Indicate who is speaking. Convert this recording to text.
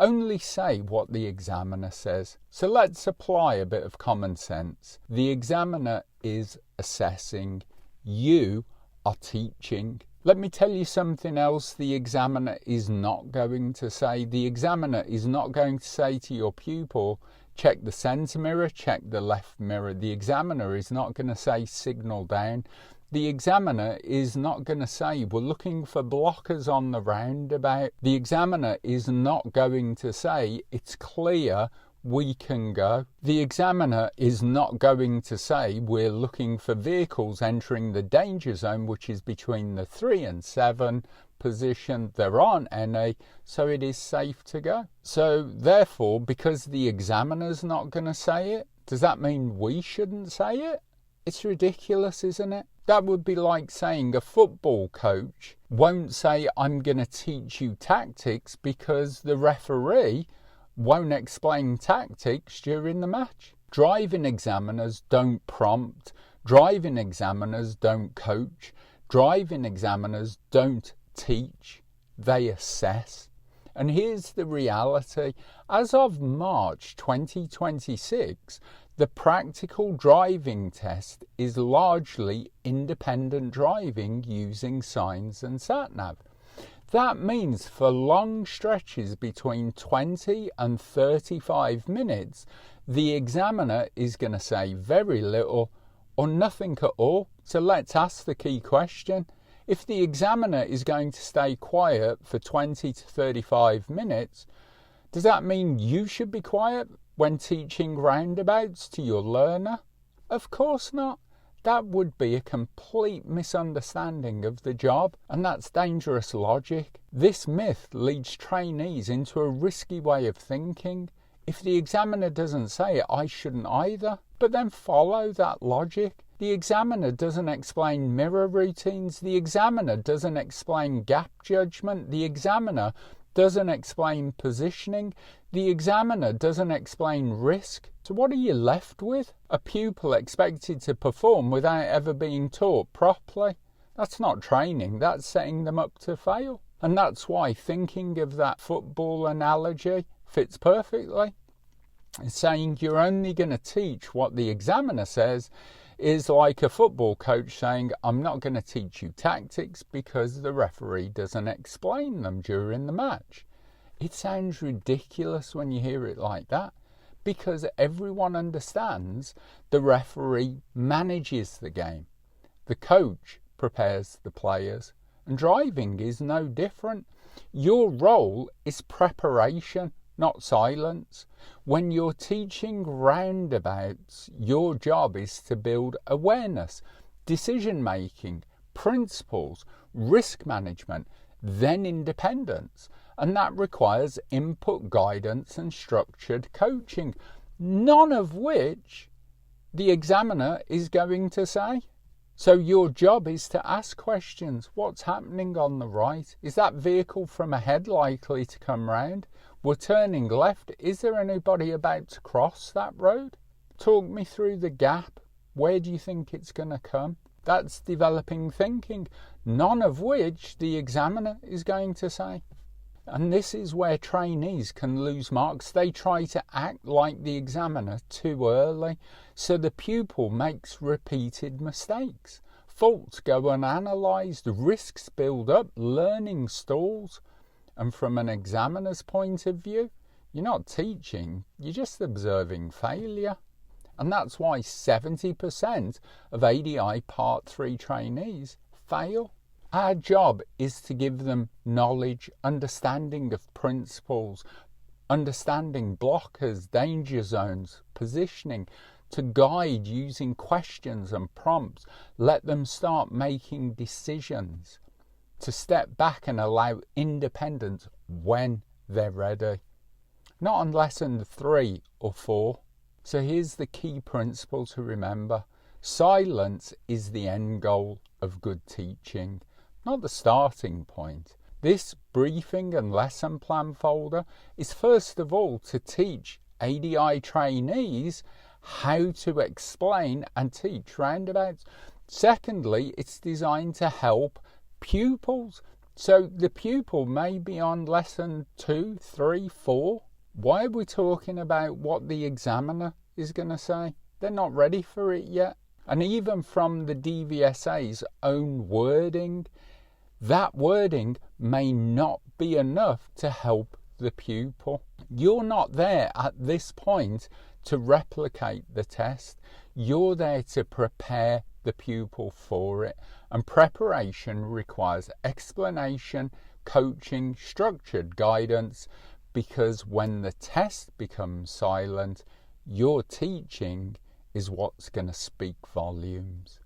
Speaker 1: Only say what the examiner says. So let's apply a bit of common sense. The examiner is assessing. You are teaching. Let me tell you something else the examiner is not going to say. The examiner is not going to say to your pupil, check the centre mirror, check the left mirror. The examiner is not going to say signal down. The examiner is not going to say we're looking for blockers on the roundabout. The examiner is not going to say it's clear, we can go. The examiner is not going to say we're looking for vehicles entering the danger zone, which is between the 3 and 7 position. There aren't any, so it is safe to go. So therefore, because the examiner's not going to say it, does that mean we shouldn't say it? It's ridiculous, isn't it? That would be like saying a football coach won't say, I'm going to teach you tactics, because the referee won't explain tactics during the match. Driving examiners don't prompt. Driving examiners don't coach. Driving examiners don't teach. They assess. And here's the reality. As of March 2026, the practical driving test is largely independent driving using signs and sat-nav. That means for long stretches between 20 and 35 minutes, the examiner is going to say very little or nothing at all. So let's ask the key question. If the examiner is going to stay quiet for 20 to 35 minutes, does that mean you should be quiet when teaching roundabouts to your learner? Of course not. That would be a complete misunderstanding of the job, and that's dangerous logic. This myth leads trainees into a risky way of thinking. If the examiner doesn't say it, I shouldn't either. But then follow that logic. The examiner doesn't explain mirror routines. The examiner doesn't explain gap judgment. The examiner doesn't explain positioning. The examiner doesn't explain risk. So what are you left with? A pupil expected to perform without ever being taught properly. That's not training, that's setting them up to fail. And that's why thinking of that football analogy fits perfectly. It's saying you're only going to teach what the examiner says is like a football coach saying, I'm not going to teach you tactics because the referee doesn't explain them during the match. It sounds ridiculous when you hear it like that, because everyone understands the referee manages the game. The coach prepares the players, and driving is no different. Your role is preparation, not silence. When you're teaching roundabouts, your job is to build awareness, decision making, principles, risk management, then independence. And that requires input, guidance and structured coaching, none of which the examiner is going to say. So your job is to ask questions. What's happening on the right? Is that vehicle from ahead likely to come round? We're turning left. Is there anybody about to cross that road? Talk me through the gap. Where do you think it's going to come? That's developing thinking, none of which the examiner is going to say. And this is where trainees can lose marks. They try to act like the examiner too early, so the pupil makes repeated mistakes. Faults go unanalysed, risks build up, learning stalls. And from an examiner's point of view, you're not teaching, you're just observing failure. And that's why 70% of ADI Part 3 trainees fail. Our job is to give them knowledge, understanding of principles, understanding blockers, danger zones, positioning, to guide using questions and prompts, let them start making decisions, to step back and allow independence when they're ready. Not on lesson 3 or 4. So here's the key principle to remember. Silence is the end goal of good teaching, not the starting point. This briefing and lesson plan folder is first of all to teach ADI trainees how to explain and teach roundabouts. Secondly, it's designed to help pupils So the pupil may be on lesson 2, 3, 4. Why are we talking about what the examiner is going to say? They're not ready for it yet. And even from the DVSA's own wording, that wording may not be enough to help the pupil. You're not there at this point to replicate the test. You're there to prepare the pupil for it. And preparation requires explanation, coaching, structured guidance, because when the test becomes silent, your teaching is what's going to speak volumes.